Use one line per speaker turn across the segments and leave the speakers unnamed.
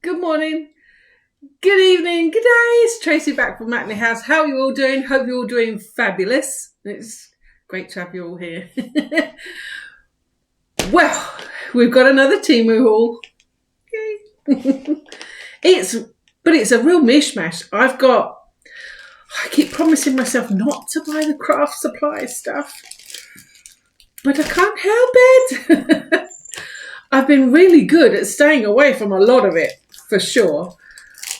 Good morning, good evening, good day. It's Tracy back from Matney House. How are you all doing? Hope you're all doing fabulous. It's great to have you all here. Well, we've got another Temu haul. It's a real mishmash. I keep promising myself not to buy the craft supply stuff, but I can't help it. I've been really good at staying away from a lot of it, for sure.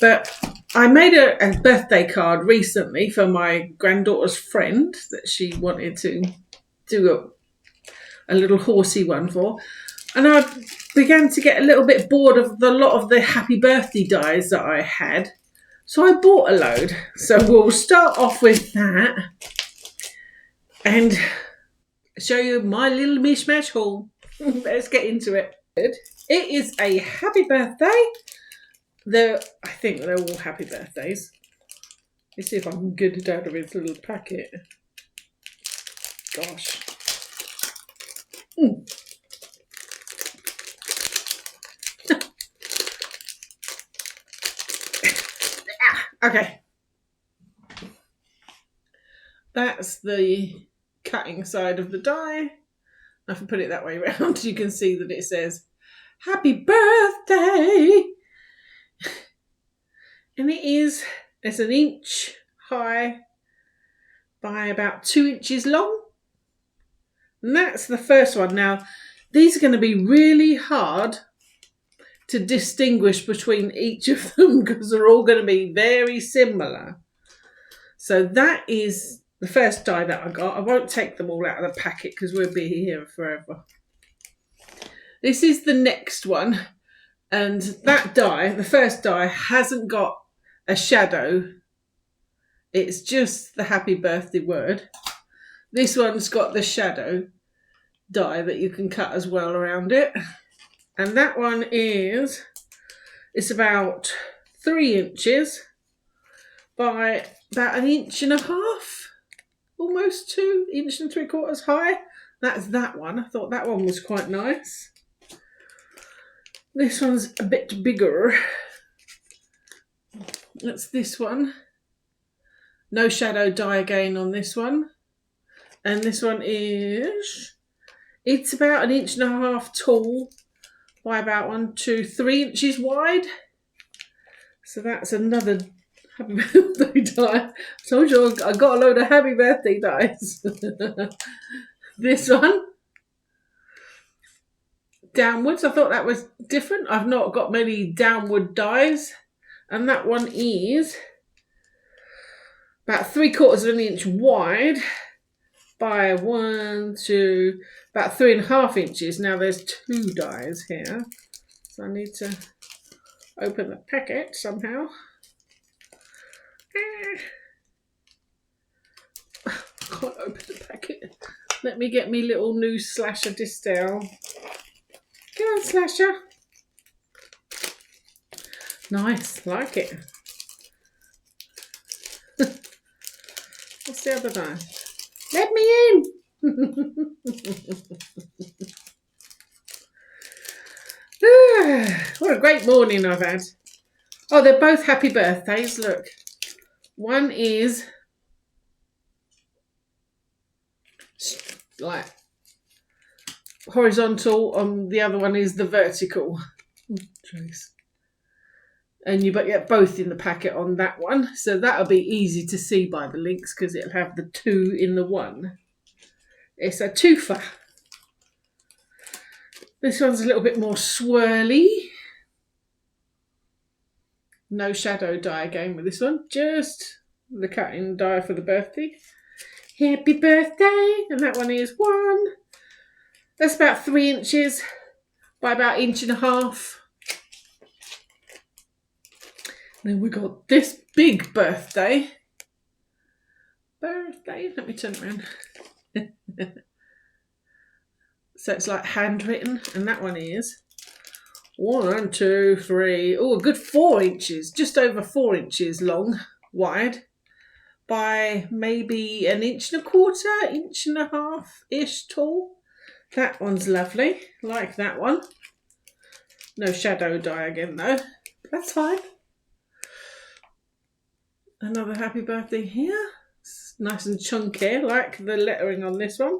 But I made a birthday card recently for my granddaughter's friend that she wanted to do a little horsey one for. And I began to get a little bit bored of a lot of the happy birthday dies that I had. So I bought a load. So we'll start off with that and show you my little mishmash haul. Let's get into it. It is a happy birthday. I think they're all happy birthdays. Let's see if I can get it out of its little packet. Gosh. Okay. That's the cutting side of the die. I can put it that way around. You can see that it says, Happy Birthday! And it's an inch high by about 2 inches long. And that's the first one. Now, these are going to be really hard to distinguish between each of them because they're all going to be very similar. So that is the first die that I got. I won't take them all out of the packet because we'll be here forever. This is the next one. And that die, the first die, hasn't got a shadow. It's just the happy birthday word. This one's got the shadow die that you can cut as well around it. And that one it's about 3 inches by about 1.5 inches, almost 2 1.75 inches high. That's that one. I thought that one was quite nice. This one's a bit bigger. That's this one. No shadow die again on this one. And this one it's about 1.5 inches tall by about 1 to 3 inches wide. So that's another happy birthday die. I told you I got a load of happy birthday dies. This one, downwards. I thought that was different. I've not got many downward dies. And that one is about 3/4 inch wide by about 3.5 inches. Now there's 2 dies here. So I need to open the packet somehow. I can't open the packet. Let me get me little new slasher distail. Come on, slasher. Nice, like it. What's the other die? Let me in. What a great morning I've had. Oh, they're both happy birthdays. Look. One is like horizontal, the other one is the vertical. And you get both in the packet on that one. So that'll be easy to see by the links because it'll have the 2 in the one. It's a twofer. This one's a little bit more swirly. No shadow die again with this one. Just the cutting die for the birthday. Happy birthday. And that one is 1. That's about 3 inches by about 1.5 inches. Then we got this big birthday. Let me turn around. So it's like handwritten, and that one is 1, 2, 3. Oh, a good 4 inches, just over 4 inches long, wide, by maybe 1.25 inches, 1.5 inches tall. That one's lovely, like that one. No shadow die again though. That's fine. Another happy birthday here. It's nice and chunky. I like the lettering on this one.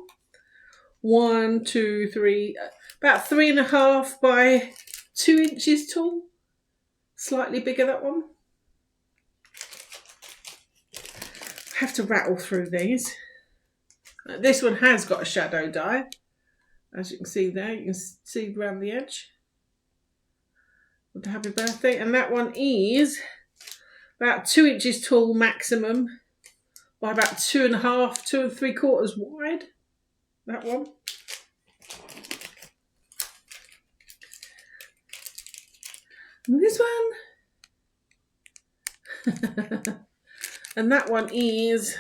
1, 2, 3, about 3.5 by 2 inches tall. Slightly bigger, that one. I have to rattle through these. This one has got a shadow die. As you can see there, you can see around the edge with the happy birthday. And that one is about 2 inches tall maximum by about 2.5, 2 3/4 wide. That one. And this one. And that one is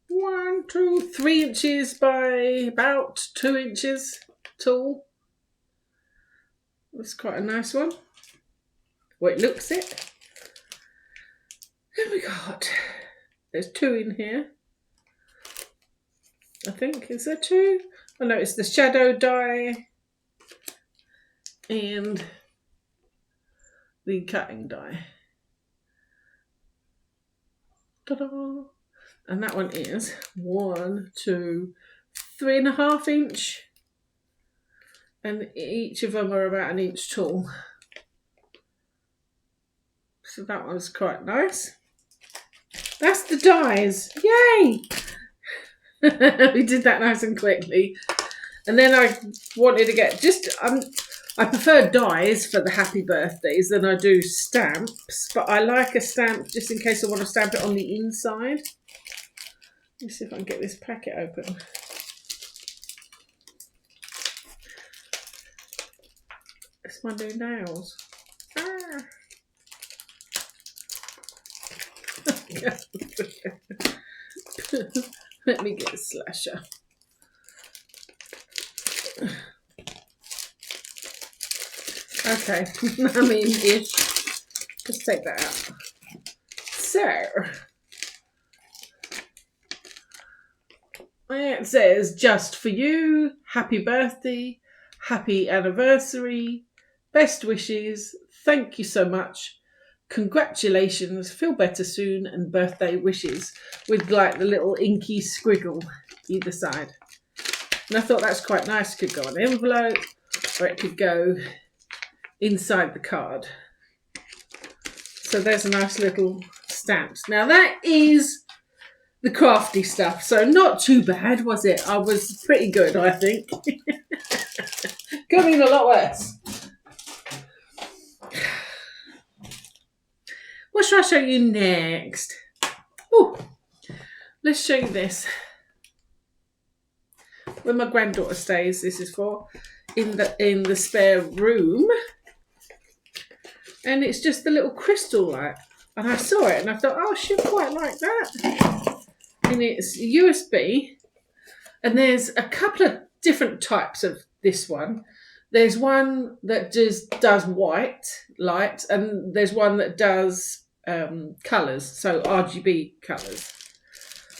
1, 2, 3 inches by about 2 inches tall. That's quite a nice one. Well, it looks it. Then we got, there's 2 in here. I think, is there 2? Oh no, it's the shadow die and the cutting die. Ta-da! And that one is 1, 2, 3.5 inch. And each of them are about 1 inch tall. So that one's quite nice. That's the dies. Yay! We did that nice and quickly. And then I wanted to get just, I prefer dies for the happy birthdays than I do stamps. But I like a stamp just in case I want to stamp it on the inside. Let me see if I can get this packet open. It's my new nails. Ah. Let me get a slasher. Okay, I mean, ish. Just take that out. So, it says, just for you, happy birthday, happy anniversary, best wishes, thank you so much, congratulations, feel better soon, and birthday wishes, with like the little inky squiggle either side. And I thought that's quite nice. It could go on an envelope, or it could go inside the card. So there's a nice little stamp. Now that is the crafty stuff, so not too bad, was it? I was pretty good, I think. Could have been a lot worse. What shall I show you next? Oh, let's show you this. Where my granddaughter stays, this is for in the spare room, and it's just the little crystal light. And I saw it and I thought, oh, she'll quite like that. And it's USB, and there's a couple of different types of this one. There's one that just does white light, and there's one that does colours, so RGB colours.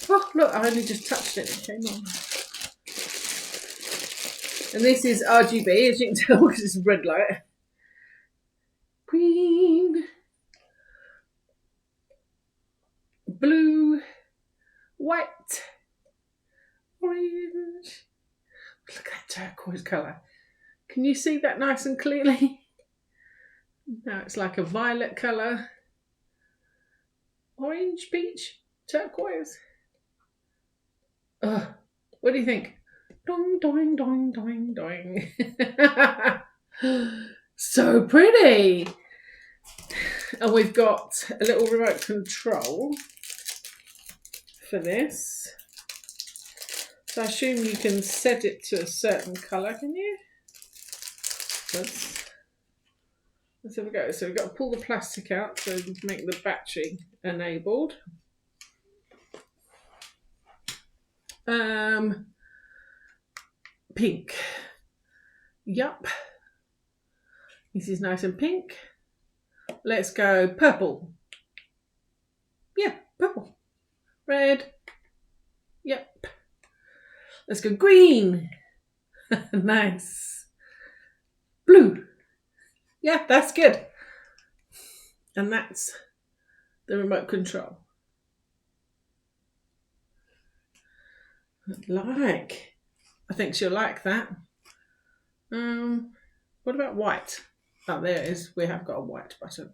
Oh, look, I only just touched it and it came on. And this is RGB, as you can tell, because it's red light. Green, blue, white, orange. Look at that turquoise colour. Can you see that nice and clearly? Now it's like a violet colour. Orange, peach, turquoise. What do you think? Doing, doing, doing, doing, doing. So pretty. And we've got a little remote control for this. So I assume you can set it to a certain colour, can you? Let's have a go. So we've got to pull the plastic out to make the battery enabled. Pink. Yup. This is nice and pink. Let's go purple. Yeah, purple. Red. Yep. Let's go green. Nice. Blue. Yeah, that's good. And that's the remote control. I think she'll like that. What about white? Oh, there it is. We have got a white button.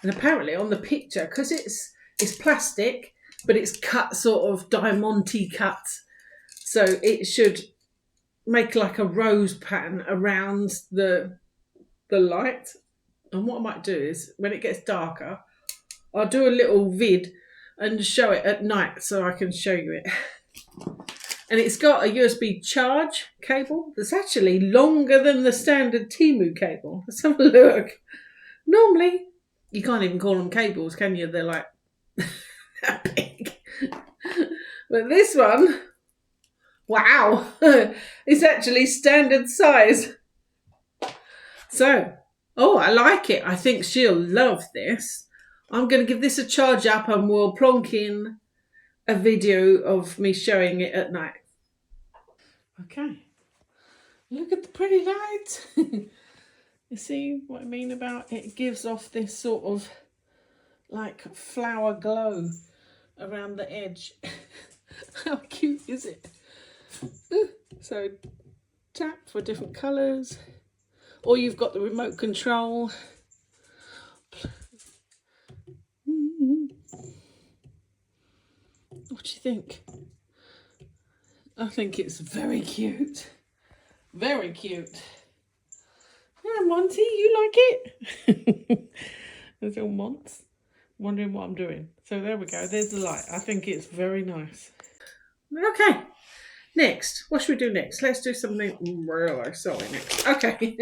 And apparently on the picture, because it's plastic, but it's cut sort of diamante cut, so it should make like a rose pattern around the light. And what I might do is, when it gets darker, I'll do a little vid and show it at night so I can show you it. And it's got a USB charge cable that's actually longer than the standard Temu cable. Let's have a look. Normally, you can't even call them cables, can you? They're like that big. But this one, wow, it's actually standard size. So, oh, I like it. I think she'll love this. I'm going to give this a charge up and we'll plonk in a video of me showing it at night. Okay. Look at the pretty light. You see what I mean about it gives off this sort of like flower glow around the edge. How cute is it? So tap for different colours. Or you've got the remote control. What do you think? I think it's very cute. Very cute. Yeah, Monty, you like it? There's little Monts wondering what I'm doing. So there we go. There's the light. I think it's very nice. Okay. Next. What should we do next? Let's do something really silly next. Okay.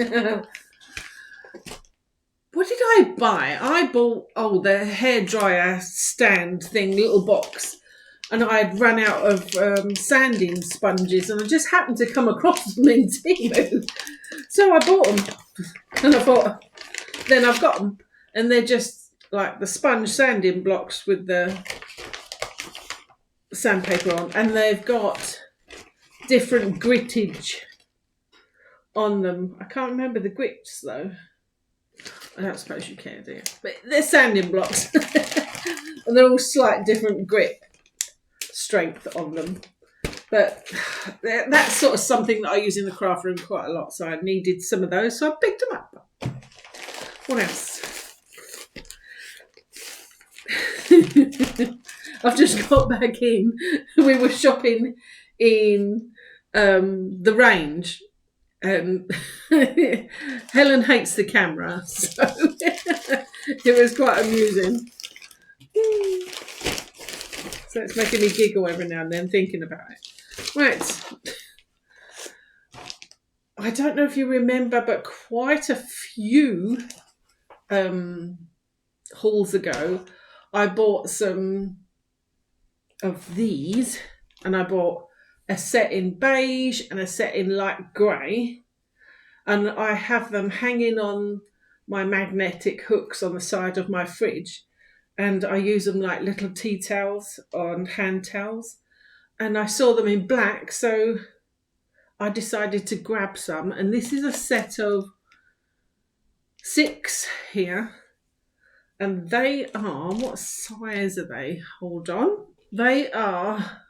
What did I buy? I bought, the hairdryer stand thing, little box. And I'd run out of sanding sponges, and I just happened to come across them in Temu. So I bought them. And I thought, then I've got them. And they're just like the sponge sanding blocks with the sandpaper on. And they've got different grittage on them. I can't remember the grits, though. I don't suppose you can, do you? But they're sanding blocks. And they're all slight different grit strength on them, but that's sort of something that I use in the craft room quite a lot, so I needed some of those, so I picked them up. What else? I've just got back in. We were shopping in the range, and Helen hates the camera, so it was quite amusing. So it's making me giggle every now and then thinking about it. Right. I don't know if you remember, but quite a few hauls ago, I bought some of these, and I bought a set in beige and a set in light grey, and I have them hanging on my magnetic hooks on the side of my fridge. And I use them like little tea towels and hand towels. And I saw them in black, so I decided to grab some. And this is a set of 6 here. And they are, what size are they? Hold on. They are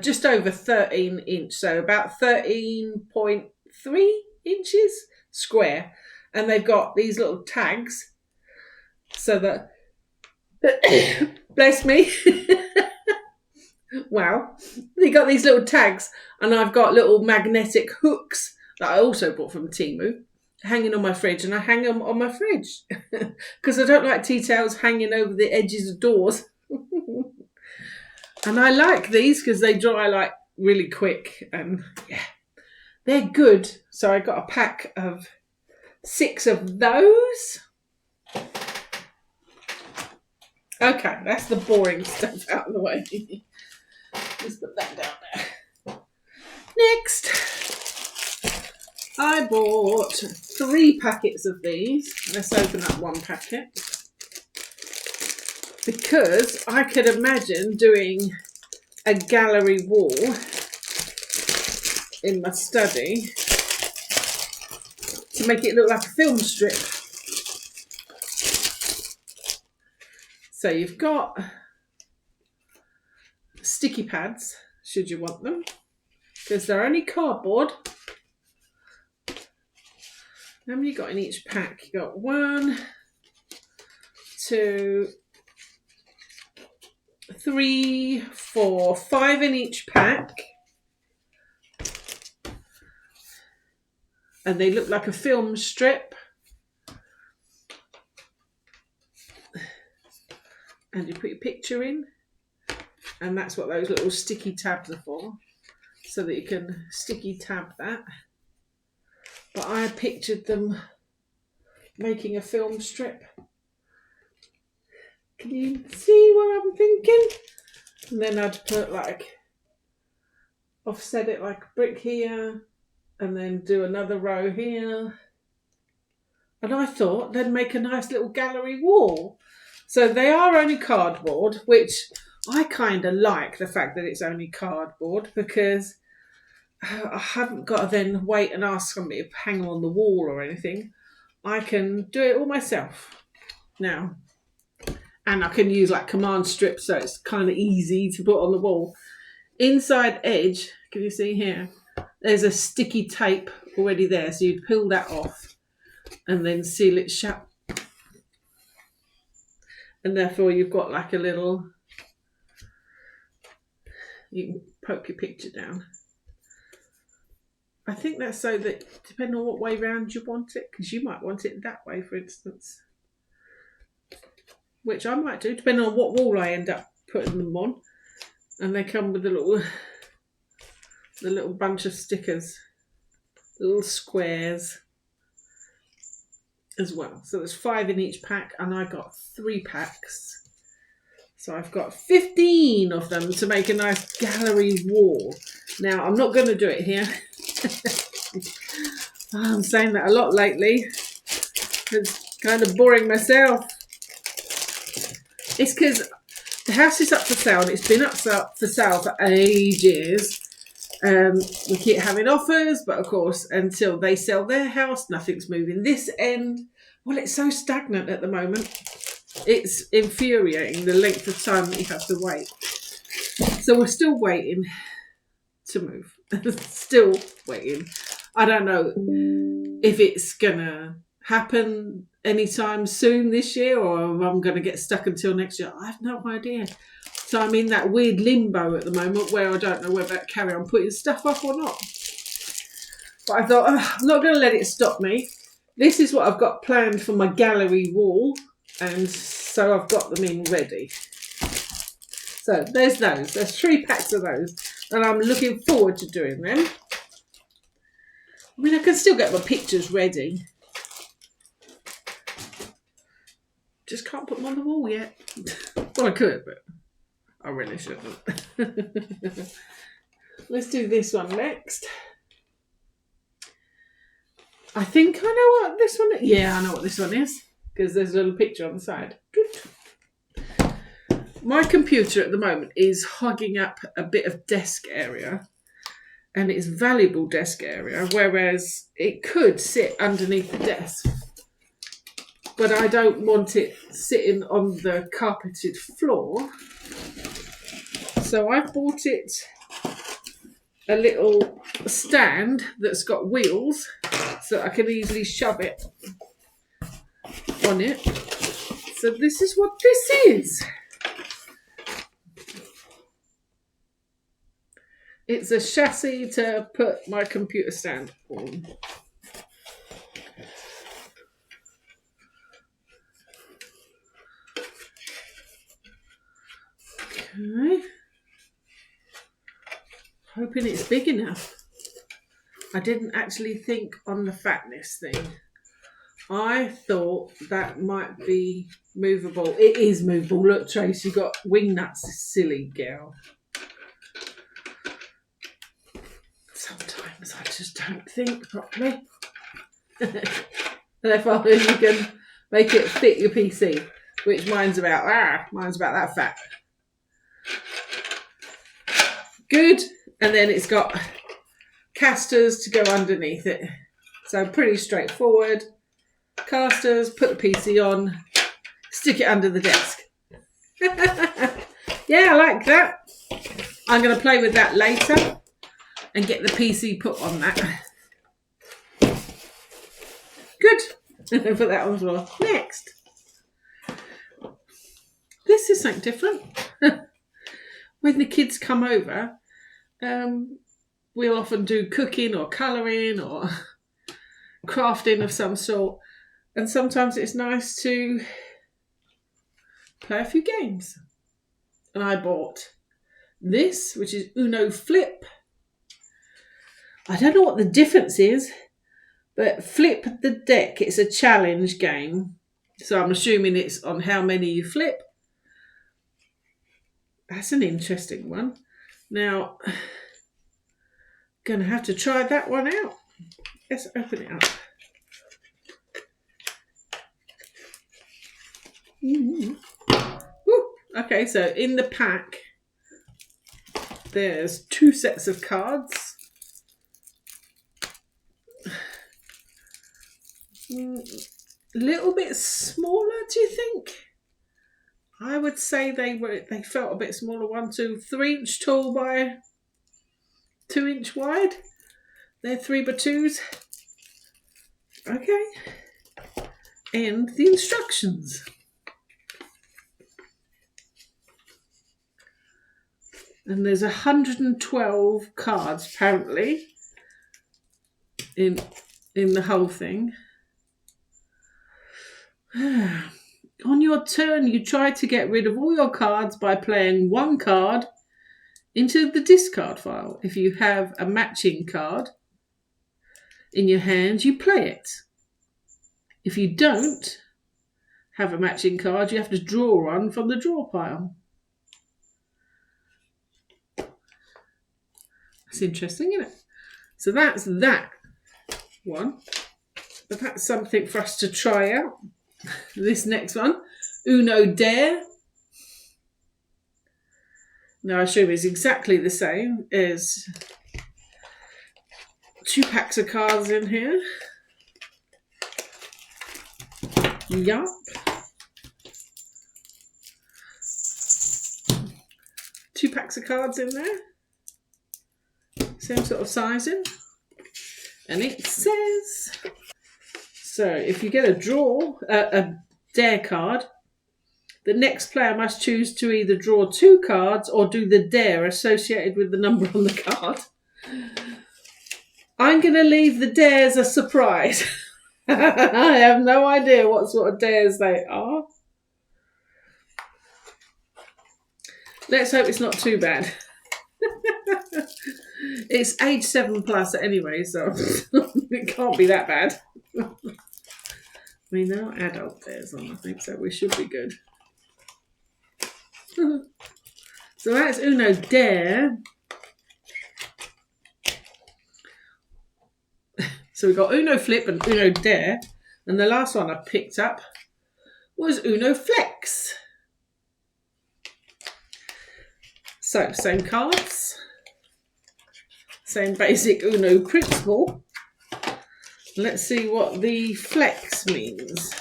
just over 13 inch, so about 13.3 inches square. And they've got these little tags so that bless me. Wow. They got these little tags, and I've got little magnetic hooks that I also bought from Temu hanging on my fridge, and I hang them on my fridge because I don't like tea towels hanging over the edges of doors. And I like these because they dry like really quick, and yeah, they're good. So I got a pack of 6 of those. Okay, that's the boring stuff out of the way. Let's put that down there. Next, I bought 3 packets of these. Let's open up one packet. Because I could imagine doing a gallery wall in my study to make it look like a film strip. So you've got sticky pads, should you want them, because they're only cardboard. How many you got in each pack? You got 1, 2, 3, 4, 5 in each pack. And they look like a film strip. And you put your picture in. And that's what those little sticky tabs are for. So that you can sticky tab that. But I pictured them making a film strip. Can you see what I'm thinking? And then I'd put like, offset it like a brick here. And then do another row here. And I thought they'd make a nice little gallery wall. So they are only cardboard, which I kind of like the fact that it's only cardboard, because I haven't got to then wait and ask somebody to hang them on the wall or anything. I can do it all myself now. And I can use like command strips, so it's kind of easy to put on the wall. Inside edge, can you see here? There's a sticky tape already there, so you'd peel that off and then seal it shut. And therefore you've got like a little, you can poke your picture down. I think that's so that, depending on what way round you want it, because you might want it that way, for instance. Which I might do, depending on what wall I end up putting them on. And they come with the little bunch of stickers, little squares as well. So there's 5 in each pack, and I got 3 packs. So I've got 15 of them to make a nice gallery wall. Now, I'm not going to do it here. I'm saying that a lot lately. It's kind of boring myself. It's because the house is up for sale, and it's been up for sale for ages. We keep having offers, but of course, until they sell their house, nothing's moving this end. Well, it's so stagnant at the moment. It's infuriating, the length of time that you have to wait. So we're still waiting to move. Still waiting. I don't know if it's going to happen anytime soon this year, or if I'm going to get stuck until next year. I have no idea. So I'm in that weird limbo at the moment where I don't know whether to carry on putting stuff up or not. But I thought, I'm not going to let it stop me. This is what I've got planned for my gallery wall. And so I've got them in ready. So there's those. There's 3 packs of those. And I'm looking forward to doing them. I mean, I can still get my pictures ready. Just can't put them on the wall yet. Well, I could, but I really shouldn't. Let's do this one next. I think I know what this one is. Yeah, I know what this one is, because there's a little picture on the side. My computer at the moment is hogging up a bit of desk area, and it's valuable desk area, whereas it could sit underneath the desk. But I don't want it sitting on the carpeted floor. So I've bought it a little stand that's got wheels, so I can easily shove it on it. So this is what this is. It's a chassis to put my computer stand on. Okay. Hoping it's big enough. I didn't actually think on the fatness thing. I thought that might be movable. It is movable. Look, Trace, you got wing nuts, silly girl. Sometimes I just don't think properly. Therefore, you can make it fit your PC, which mine's about that fat. Good. And then it's got casters to go underneath it. So pretty straightforward. Casters, put the PC on, stick it under the desk. Yeah, I like that. I'm going to play with that later and get the PC put on that. Good. Put that on as well. Next. This is something different. When the kids come over, we'll often do cooking or colouring or crafting of some sort. And sometimes it's nice to play a few games. And I bought this, which is Uno Flip. I don't know what the difference is, but Flip the Deck, it's a challenge game. So I'm assuming it's on how many you flip. That's an interesting one. Now, going to have to try that one out. Let's open it up. Okay, so in the pack, there's 2 sets of cards. A little bit smaller, do you think? I would say they felt a bit smaller. 1, 2, 3 inch tall by 2 inch wide. They're 3x2s. Okay. And the instructions. And there's 112 cards apparently in the whole thing. On your turn, you try to get rid of all your cards by playing 1 card into the discard file. If you have a matching card in your hand, you play it. If you don't have a matching card, you have to draw one from the draw pile. That's interesting, isn't it? So that's that one. But that's something for us to try out. This next one, Uno Dare. Now I assume it's exactly the same as 2 packs of cards in here. Yup. Two packs of cards in there. Same sort of sizing. And it says, so if you get a dare card, the next player must choose to either draw 2 cards or do the dare associated with the number on the card. I'm going to leave the dares a surprise. I have no idea what sort of dares they are. Let's hope it's not too bad. It's age 7+ anyway, so it can't be that bad. I mean, there are adult dares on, I think, so we should be good. So that's Uno Dare. So we've got Uno Flip and Uno Dare. And the last one I picked up was Uno Flex. So, same cards. Same basic Uno principle. Let's see what the Flex means.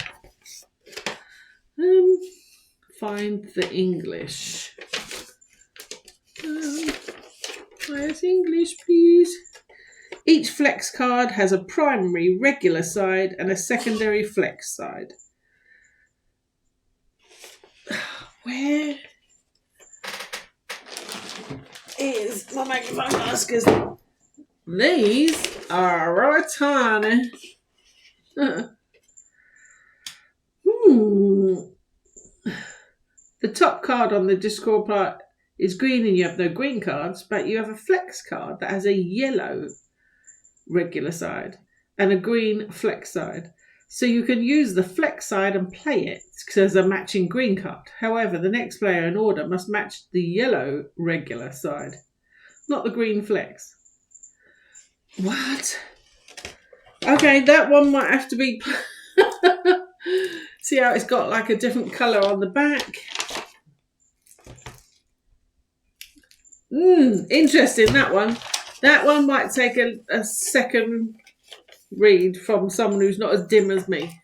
Find the English. Where's English, please? Each flex card has a primary regular side and a secondary flex side. Where is my magnifying glass? Because these are right tiny. The top card on the Discord part is green and you have no green cards, but you have a flex card that has a yellow regular side and a green flex side. So you can use the flex side and play it because there's a matching green card. However, the next player in order must match the yellow regular side, not the green flex. What? Okay, that one might have to be... See how it's got like a different colour on the back? Interesting, that one. That one might take a second read from someone who's not as dim as me.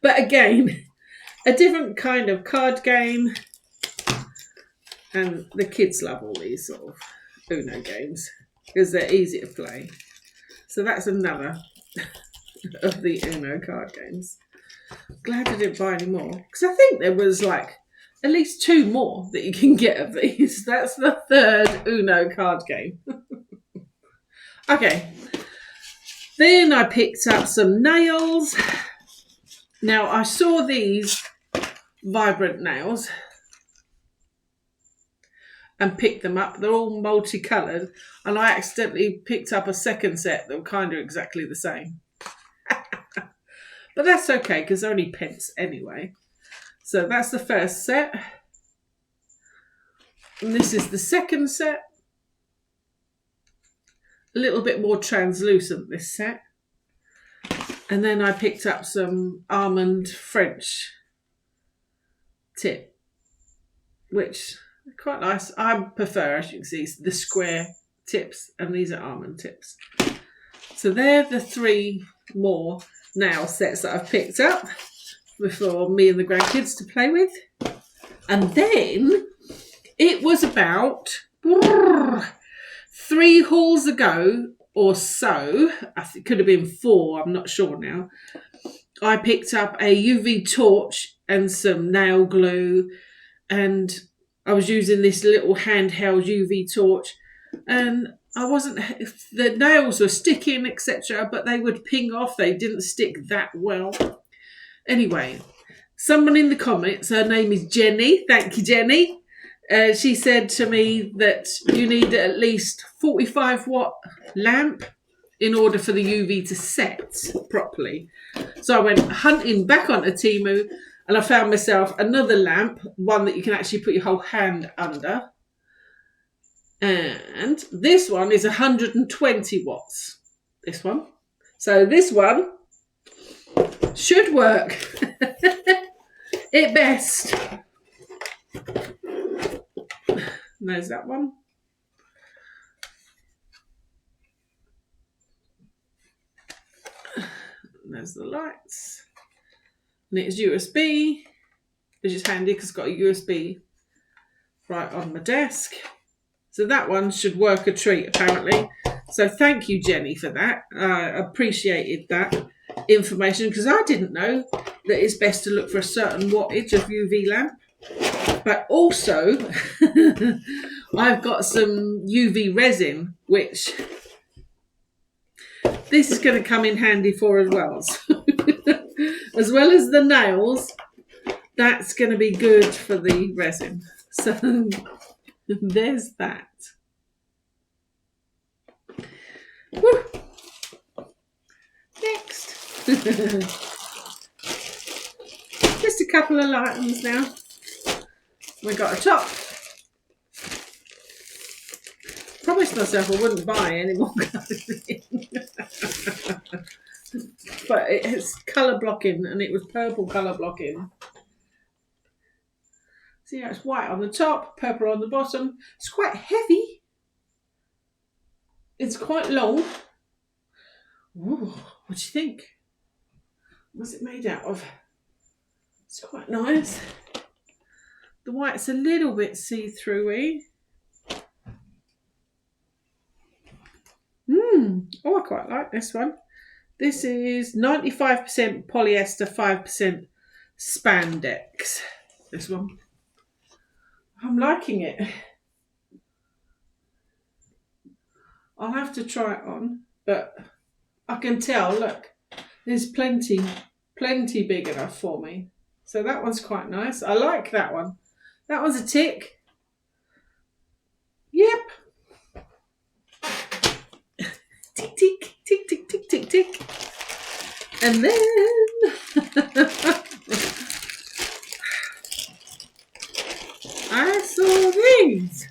But again, a different kind of card game. And the kids love all these sort of Uno games because they're easy to play. So that's another of the Uno card games. Glad I didn't buy any more because I think there was like at least 2 more that you can get of these. That's the 3rd Uno card game. Okay. Then I picked up some nails. Now I saw these vibrant nails and picked them up. They're all multicoloured, and I accidentally picked up a second set that were kind of exactly the same. But that's okay because they're only pence anyway. So that's the first set. And this is the second set. A little bit more translucent, this set. And then I picked up some almond French tip, which are quite nice. I prefer, as you can see, the square tips, and these are almond tips. So they're the 3 more nail sets that I've picked up for me and the grandkids to play with. And then it was about 3 hauls ago or so, I think it could have been 4, I'm not sure now, I picked up a UV torch and some nail glue, and I was using this little handheld UV torch, and the nails were sticking, etc., but they would ping off. They didn't stick that well. Anyway, someone in the comments, her name is Jenny, thank you Jenny, she said to me that you need at least 45 watt lamp in order for the UV to set properly. So I went hunting back onto Temu, and I found myself another lamp, one that you can actually put your whole hand under. And this one is 120 watts, this one. So this one should work. It best. There's that one. There's the lights. And it's USB, which is handy because it's got a USB right on my desk. So that one should work a treat, apparently. So thank you, Jenny, for that. I appreciated that information because I didn't know that it's best to look for a certain wattage of UV lamp. But also, I've got some UV resin, which this is going to come in handy for as well. So as well as the nails, that's going to be good for the resin. So there's that. Woo. Next. Just a couple of items now. We got a top. Promised myself I wouldn't buy any more clothing. But it's colour blocking, and it was purple colour blocking. See how it's white on the top, purple on the bottom. It's quite heavy. It's quite long. Ooh, what do you think? What's it made out of? It's quite nice. The white's a little bit see-through-y. Oh, I quite like this one. This is 95% polyester, 5% spandex. This one. I'm liking it. I'll have to try it on, but I can tell, look, there's plenty big enough for me. So that one's quite nice. I like that one. That one's a tick. Yep. Tick, tick, tick, tick, tick, tick, tick. And then I saw these.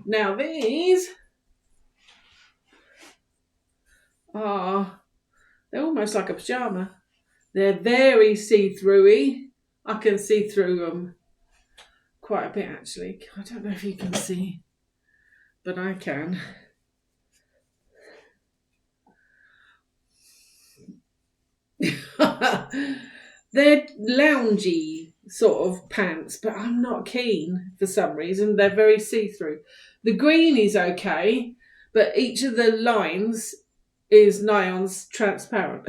Now these are, they're almost like a pyjama. They're very see-through-y. I can see through them quite a bit actually. I don't know if you can see, but I can. They're loungy. sort of pants, but I'm not keen for some reason. They're very see-through. The green is okay, but each of the lines is nigh on transparent.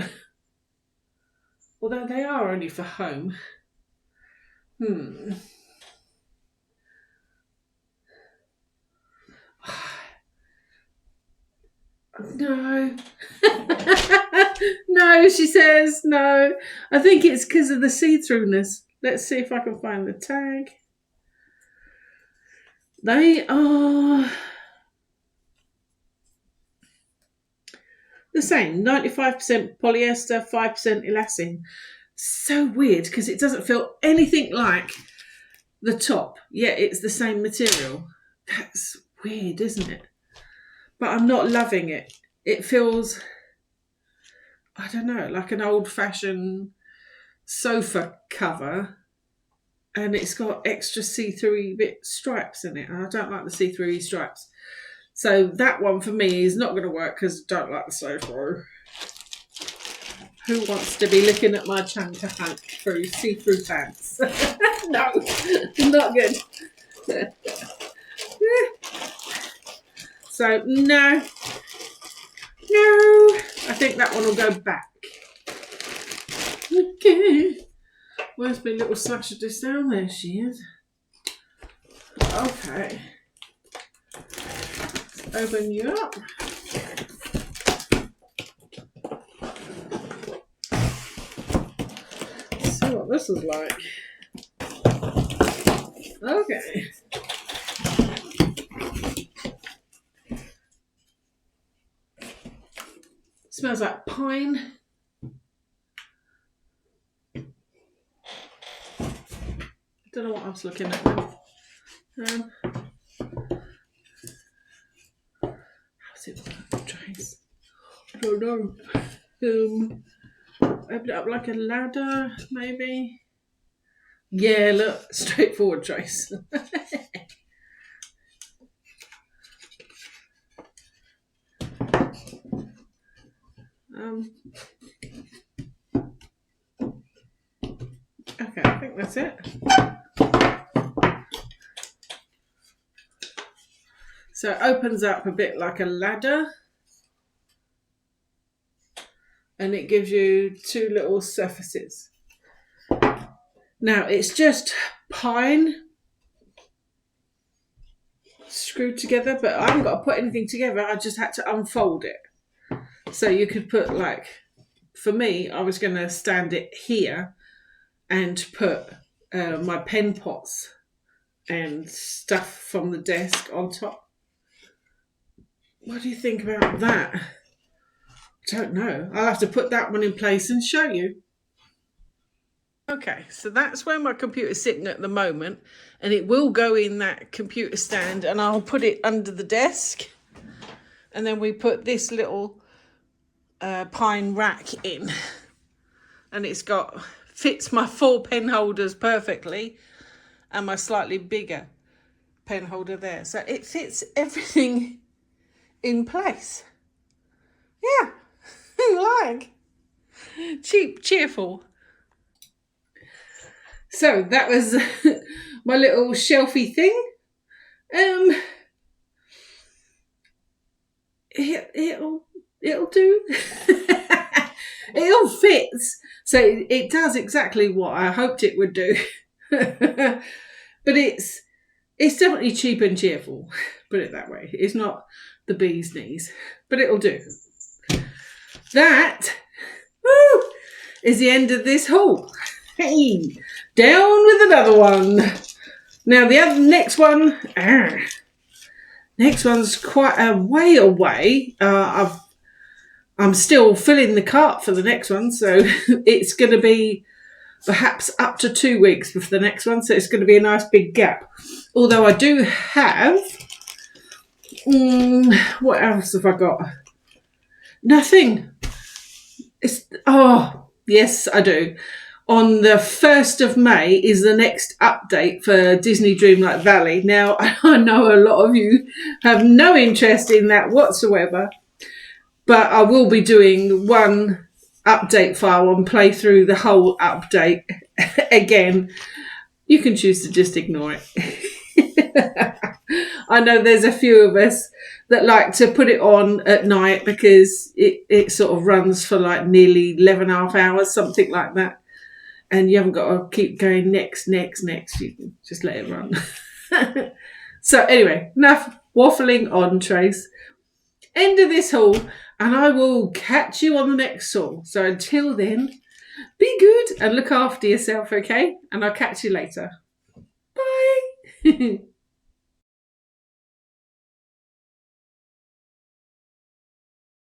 Although they are only for home. No. No, she says no. I think it's because of the see-throughness. Let's see if I can find the tag. They are the same. 95% polyester, 5% elastane. So weird because it doesn't feel anything like the top, yet it's the same material. That's weird, isn't it? But I'm not loving it. It feels, I don't know, like an old-fashioned sofa cover, and it's got extra see-through bit stripes in it, and I don't like the see-through stripes. So that one for me is not going to work because I don't like the sofa. Who wants to be looking at my chunker hunt through see-through pants? No, not good. So no, I think that one will go back. Okay, where's my little slasher disc down? There she is. Okay, open you up. See what this is like. Okay. Smells like pine. Don't know what I was looking at then. How's it work, Trace? I don't know. Open it up like a ladder, maybe. Yeah, look, straightforward, Trace. Okay, I think that's it. So it opens up a bit like a ladder, and it gives you two little surfaces. Now it's just pine screwed together, but I haven't got to put anything together. I just had to unfold it. So you could put, like, for me, I was going to stand it here and put my pen pots and stuff from the desk on top. What do you think about that? I don't know. I'll have to put that one in place and show you. Okay, so that's where my computer's sitting at the moment, and it will go in that computer stand, and I'll put it under the desk, and then we put this little pine rack in, and it's fits my 4 pen holders perfectly, and my slightly bigger pen holder there, so it fits everything in place. Yeah, like cheap, cheerful. So that was my little shelfie thing. It'll do. It all fits. So it does exactly what I hoped it would do. But it's definitely cheap and cheerful. Put it that way. It's not the bee's knees, but it'll do. That is the end of this haul. Hey, down with another one. Now the next one, next one's quite a way away. I'm still filling the cart for the next one, so it's going to be perhaps up to 2 weeks before the next one. So it's going to be a nice big gap. Although I do have, what else have I got? Nothing. Yes, I do. On the 1st of May is the next update for Disney Dreamlight Valley. Now, I know a lot of you have no interest in that whatsoever, but I will be doing one update file and play through the whole update again. you can choose to just ignore it. I know there's a few of us that like to put it on at night because it sort of runs for like nearly 11.5 hours, something like that. And you haven't got to keep going next. You can just let it run. So anyway, enough waffling on, Trace. End of this haul, and I will catch you on the next haul. So until then, be good and look after yourself, okay? And I'll catch you later. Bye.